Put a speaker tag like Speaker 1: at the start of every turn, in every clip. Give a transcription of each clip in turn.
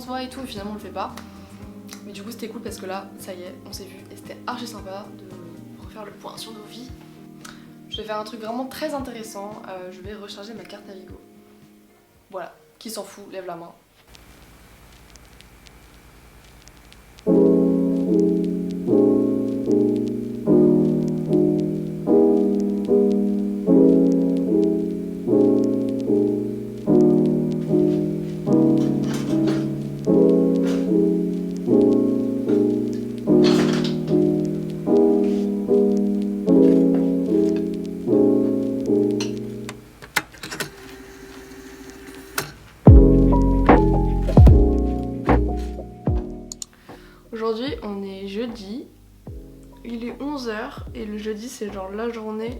Speaker 1: se voit et tout, et finalement on le fait pas. Mais du coup c'était cool parce que là, ça y est, on s'est vu et c'était archi sympa de refaire le point sur nos vies. Je vais faire un truc vraiment très intéressant, je vais recharger ma carte Navigo. Voilà, qui s'en fout, lève la main. Aujourd'hui on est jeudi, il est 11h et le jeudi c'est genre la journée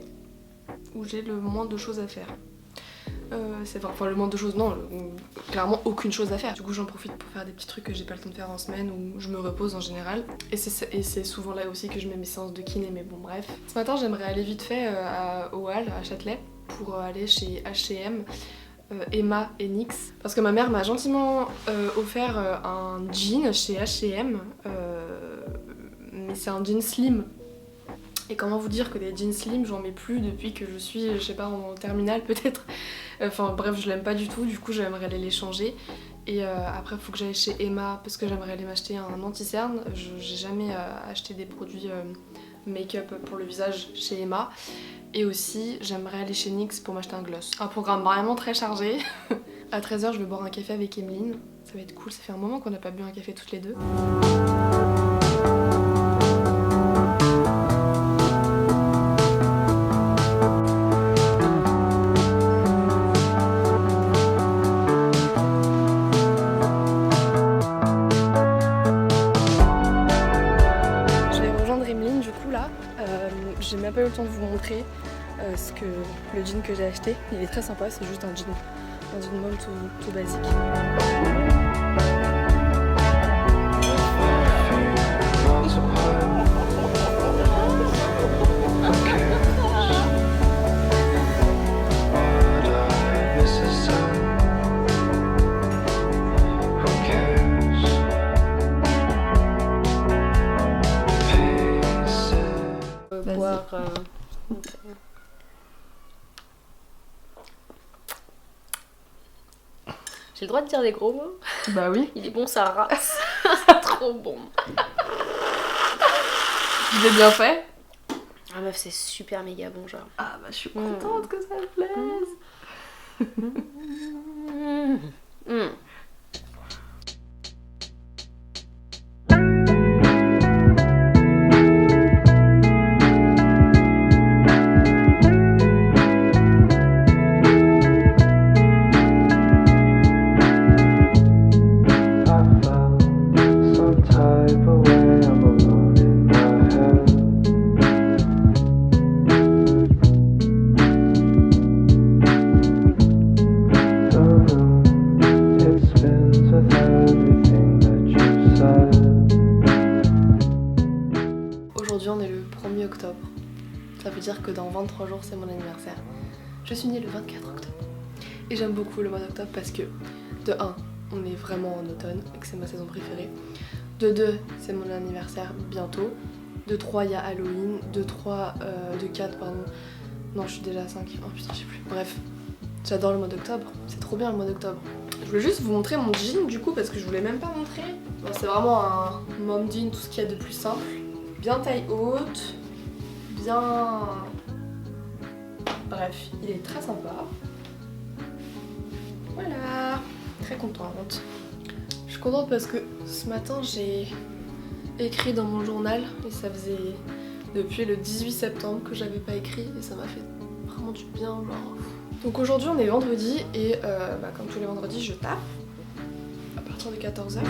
Speaker 1: où j'ai le moins de choses à faire. Enfin le moins de choses, non, clairement aucune chose à faire. Du coup j'en profite pour faire des petits trucs que j'ai pas le temps de faire en semaine ou je me repose en général. Et c'est souvent là aussi que je mets mes séances de kiné, mais bon bref. Ce matin j'aimerais aller vite fait au Halles à Châtelet pour aller chez H&M. Emma et Nyx parce que ma mère m'a gentiment offert un jean chez H&M mais c'est un jean slim et comment vous dire que des jeans slim j'en mets plus depuis que je suis je sais pas en terminale peut-être enfin bref je l'aime pas du tout, du coup j'aimerais aller les changer et après il faut que j'aille chez Emma parce que j'aimerais aller m'acheter un anti-cerne. J'ai jamais acheté des produits make-up pour le visage chez Emma. Et aussi, j'aimerais aller chez NYX pour m'acheter un gloss. Un programme vraiment très chargé. À 13h, je vais boire un café avec Emeline. Ça va être cool, ça fait un moment qu'on n'a pas bu un café toutes les deux. Je vais rejoindre Emeline du coup là. J'ai même pas eu le temps de vous montrer le jean que j'ai acheté. Il est très sympa, c'est juste un jean mauve tout basique.
Speaker 2: Boire. J'ai le droit de dire des gros mots?
Speaker 1: Bah oui.
Speaker 2: Il est bon, ça race. C'est trop bon.
Speaker 1: Je l'ai bien fait.
Speaker 2: Ah meuf, c'est super méga bon genre.
Speaker 1: Ah bah je suis contente que ça te plaise. Aujourd'hui on est le 1er octobre. Ça veut dire que dans 23 jours c'est mon anniversaire. Je suis née le 24 octobre. Et j'aime beaucoup le mois d'octobre parce que de 1, on est vraiment en automne et que c'est ma saison préférée. De 2, c'est mon anniversaire bientôt. De 3, il y a Halloween. De 4, pardon. Non, je suis déjà à 5. Oh putain, je sais plus. Bref, j'adore le mois d'octobre. C'est trop bien le mois d'octobre. Je voulais juste vous montrer mon jean du coup parce que je voulais même pas montrer. Bon, c'est vraiment un mom jean, tout ce qu'il y a de plus simple. Bien taille haute, bien... Bref, il est très sympa. Voilà, très contente. Je suis contente parce que ce matin j'ai écrit dans mon journal et ça faisait depuis le 18 septembre que j'avais pas écrit et ça m'a fait vraiment du bien genre. Donc aujourd'hui on est vendredi et comme tous les vendredis je tape à partir de 14h.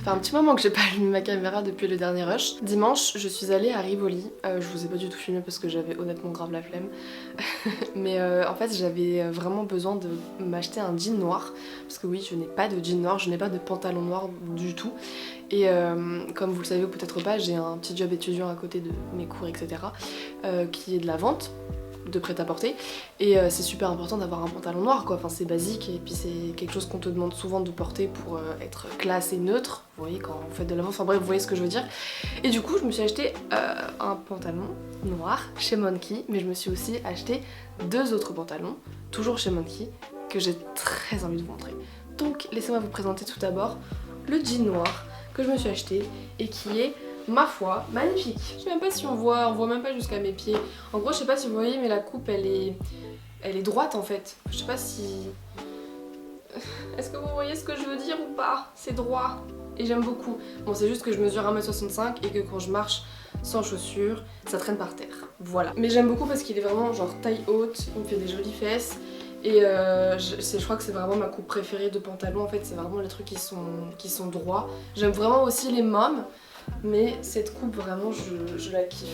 Speaker 1: fait un petit moment que j'ai pas allumé ma caméra depuis le dernier rush. Dimanche, je suis allée à Rivoli. Je vous ai pas du tout filmé parce que j'avais honnêtement grave la flemme. Mais en fait, j'avais vraiment besoin de m'acheter un jean noir. Parce que oui, je n'ai pas de jean noir, je n'ai pas de pantalon noir du tout. Et comme vous le savez ou peut-être pas, j'ai un petit job étudiant à côté de mes cours, etc. Qui est de la vente de prêt-à-porter et c'est super important d'avoir un pantalon noir quoi, enfin c'est basique et puis c'est quelque chose qu'on te demande souvent de porter pour être classe et neutre, vous voyez quand vous faites de la vente, enfin bref vous voyez ce que je veux dire. Et du coup je me suis acheté un pantalon noir chez Monkey, mais je me suis aussi acheté 2 autres pantalons, toujours chez Monkey, que j'ai très envie de vous montrer. Donc laissez-moi vous présenter tout d'abord le jean noir que je me suis acheté et qui est ma foi, magnifique. Je sais même pas si on voit même pas jusqu'à mes pieds. En gros, je sais pas si vous voyez, mais la coupe elle est droite en fait. Je sais pas si... Est-ce que vous voyez ce que je veux dire ou pas? C'est droit. Et j'aime beaucoup. Bon, c'est juste que je mesure 1m65 et que quand je marche sans chaussures, ça traîne par terre. Voilà. Mais j'aime beaucoup parce qu'il est vraiment genre taille haute, il me fait des jolies fesses. Et je crois que c'est vraiment ma coupe préférée de pantalon. En fait, c'est vraiment les trucs qui sont droits. J'aime vraiment aussi les mômes. Mais cette coupe vraiment je la kiffe.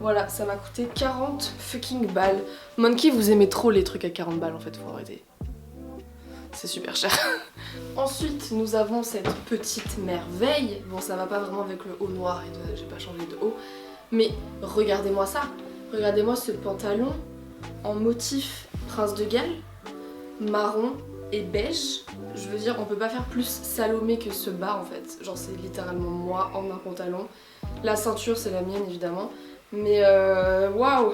Speaker 1: Voilà, ça m'a coûté 40 fucking balles. Monkey, vous aimez trop les trucs à 40 balles en fait, faut arrêter. C'est super cher. Ensuite nous avons cette petite merveille. Bon ça va pas vraiment avec le haut noir et j'ai pas changé de haut. Mais regardez-moi ça. Regardez-moi ce pantalon en motif Prince de Galles, marron et beige. Je veux dire, on peut pas faire plus Salomé que ce bas en fait. Genre c'est littéralement moi en un pantalon. La ceinture c'est la mienne évidemment. Mais waouh,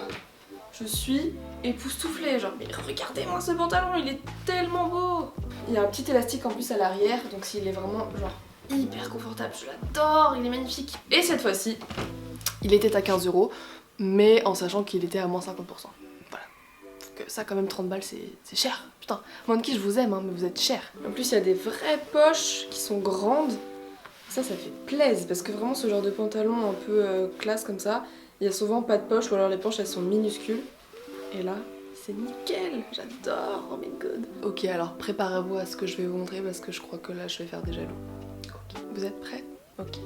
Speaker 1: je suis époustouflée. Genre mais regardez-moi ce pantalon, il est tellement beau. Il y a un petit élastique en plus à l'arrière, donc s'il est vraiment genre hyper confortable. Je l'adore, il est magnifique. Et cette fois-ci, il était à 15 €, mais en sachant qu'il était à moins 50%. Que ça quand même 30 balles c'est cher, putain. Monkey je vous aime hein, mais vous êtes cher. En plus il y a des vraies poches qui sont grandes. Ça fait plaisir parce que vraiment ce genre de pantalon un peu classe comme ça, il y a souvent pas de poche ou alors les poches elles sont minuscules. Et là c'est nickel, j'adore, oh my god. Ok alors préparez-vous à ce que je vais vous montrer parce que je crois que là je vais faire des jaloux. Ok, vous êtes prêts? Ok.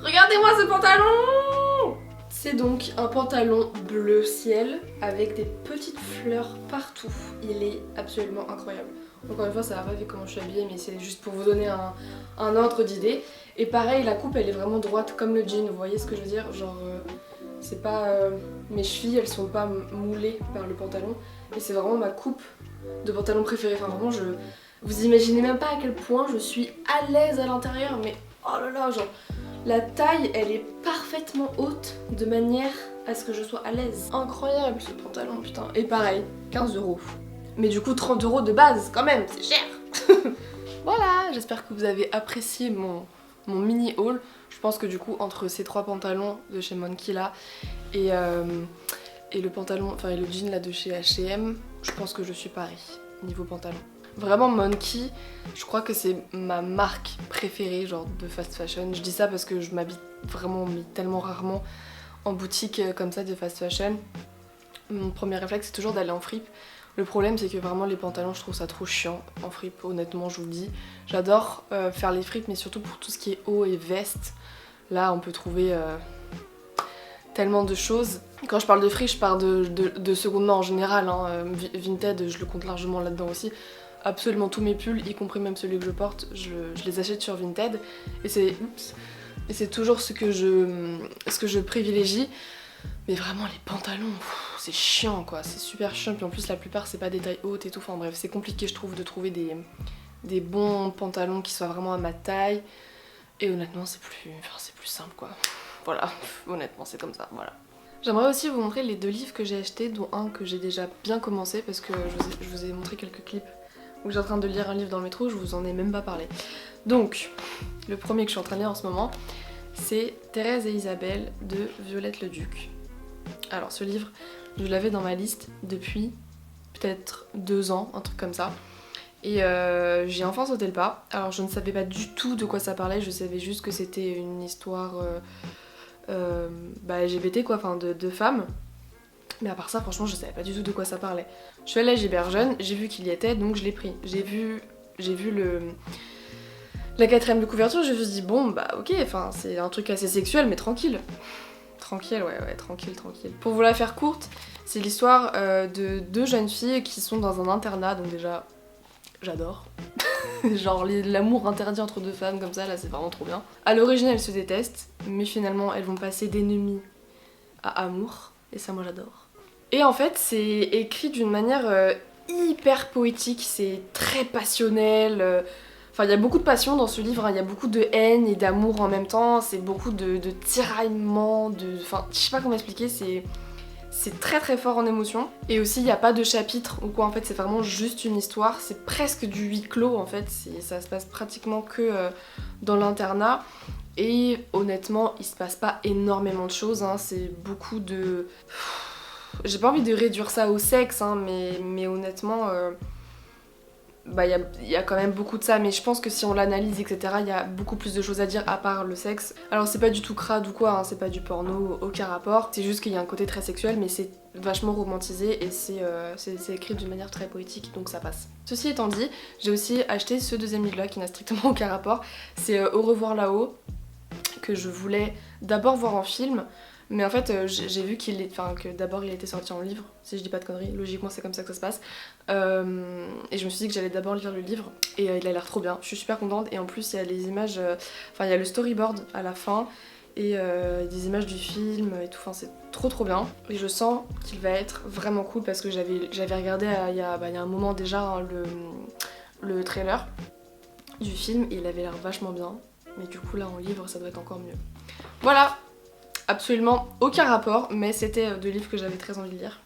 Speaker 1: Regardez-moi ce pantalon! C'est donc un pantalon bleu ciel avec des petites fleurs partout. Il est absolument incroyable. Encore une fois, ça va pas vu comment je suis habillée, mais c'est juste pour vous donner un ordre d'idée. Et pareil, la coupe elle est vraiment droite comme le jean, vous voyez ce que je veux dire? Genre, c'est pas... mes chevilles elles sont pas moulées par le pantalon. Et c'est vraiment ma coupe de pantalon préférée. Enfin vraiment, vous imaginez même pas à quel point je suis à l'aise à l'intérieur, mais oh là là, genre... La taille, elle est parfaitement haute de manière à ce que je sois à l'aise. Incroyable ce pantalon, putain. Et pareil, 15 €. Mais du coup 30 € de base, quand même, c'est cher. Voilà, j'espère que vous avez apprécié mon mini haul. Je pense que du coup, entre ces 3 pantalons de chez Monkey là et le pantalon, enfin et le jean là de chez H&M, je pense que je suis pareil niveau pantalon. Vraiment Monkey, je crois que c'est ma marque préférée genre de fast fashion. Je dis ça parce que je m'habille vraiment mais tellement rarement en boutique comme ça de fast fashion. Mon premier réflexe c'est toujours d'aller en fripe. Le problème c'est que vraiment les pantalons je trouve ça trop chiant en fripe, honnêtement je vous le dis. J'adore faire les fripes mais surtout pour tout ce qui est haut et veste. Là on peut trouver tellement de choses. Quand je parle de fripe je parle de seconde main en général, hein. Vinted je le compte largement là-dedans aussi. Absolument tous mes pulls, y compris même celui que je porte, je les achète sur Vinted et c'est toujours ce que je privilégie. Mais vraiment les pantalons, c'est chiant quoi, c'est super chiant. Puis en plus la plupart c'est pas des tailles hautes et tout, enfin bref c'est compliqué je trouve de trouver des bons pantalons qui soient vraiment à ma taille. Et honnêtement c'est plus simple quoi. Voilà, honnêtement c'est comme ça, voilà. J'aimerais aussi vous montrer les 2 livres que j'ai achetés, dont un que j'ai déjà bien commencé parce que je vous ai montré quelques clips où j'ai en train de lire un livre dans le métro, je vous en ai même pas parlé. Donc, le premier que je suis en train de lire en ce moment, c'est Thérèse et Isabelle de Violette Leduc. Alors ce livre, je l'avais dans ma liste depuis peut-être 2 ans, un truc comme ça. Et j'ai enfin sauté le pas. Alors je ne savais pas du tout de quoi ça parlait, je savais juste que c'était une histoire LGBT quoi, enfin de femmes. Mais à part ça, franchement, je savais pas du tout de quoi ça parlait. Je suis allée à Giberjeune, j'ai vu qu'il y était, donc je l'ai pris. J'ai vu j'ai vu la 4ème de couverture, je me suis dit bon bah ok, enfin c'est un truc assez sexuel mais tranquille. Tranquille, ouais, tranquille. Pour vous la faire courte, c'est l'histoire de 2 jeunes filles qui sont dans un internat, donc déjà j'adore. Genre l'amour interdit entre 2 femmes comme ça, là c'est vraiment trop bien. À l'origine elles se détestent, mais finalement elles vont passer d'ennemies à amour, et ça moi j'adore. Et en fait c'est écrit d'une manière hyper poétique, c'est très passionnel. Enfin, il y a beaucoup de passion dans ce livre, hein. Il y a beaucoup de haine et d'amour en même temps, c'est beaucoup de tiraillements, Enfin, je sais pas comment expliquer, c'est très très fort en émotion. Et aussi, il n'y a pas de chapitre ou quoi, en fait, c'est vraiment juste une histoire, c'est presque du huis clos en fait, ça se passe pratiquement que dans l'internat. Et honnêtement, il se passe pas énormément de choses, hein. C'est beaucoup de... J'ai pas envie de réduire ça au sexe, hein, mais honnêtement... Bah il y a quand même beaucoup de ça, mais je pense que si on l'analyse etc, il y a beaucoup plus de choses à dire à part le sexe. Alors c'est pas du tout crade ou quoi, hein, c'est pas du porno, aucun rapport, c'est juste qu'il y a un côté très sexuel, mais c'est vachement romantisé et c'est écrit d'une manière très poétique, donc ça passe. Ceci étant dit, j'ai aussi acheté ce 2e livre là qui n'a strictement aucun rapport, c'est Au revoir là-haut, que je voulais d'abord voir en film. Mais en fait, j'ai vu que d'abord il était sorti en livre, si je dis pas de conneries, logiquement c'est comme ça que ça se passe. Et je me suis dit que j'allais d'abord lire le livre, et il a l'air trop bien, je suis super contente. Et en plus il y a les images, il y a le storyboard à la fin, et des images du film et tout, enfin c'est trop bien. Et je sens qu'il va être vraiment cool parce que j'avais regardé il y a un moment déjà hein, le trailer du film, et il avait l'air vachement bien. Mais du coup là en livre ça doit être encore mieux. Voilà! Absolument aucun rapport, mais c'était 2 livres que j'avais très envie de lire.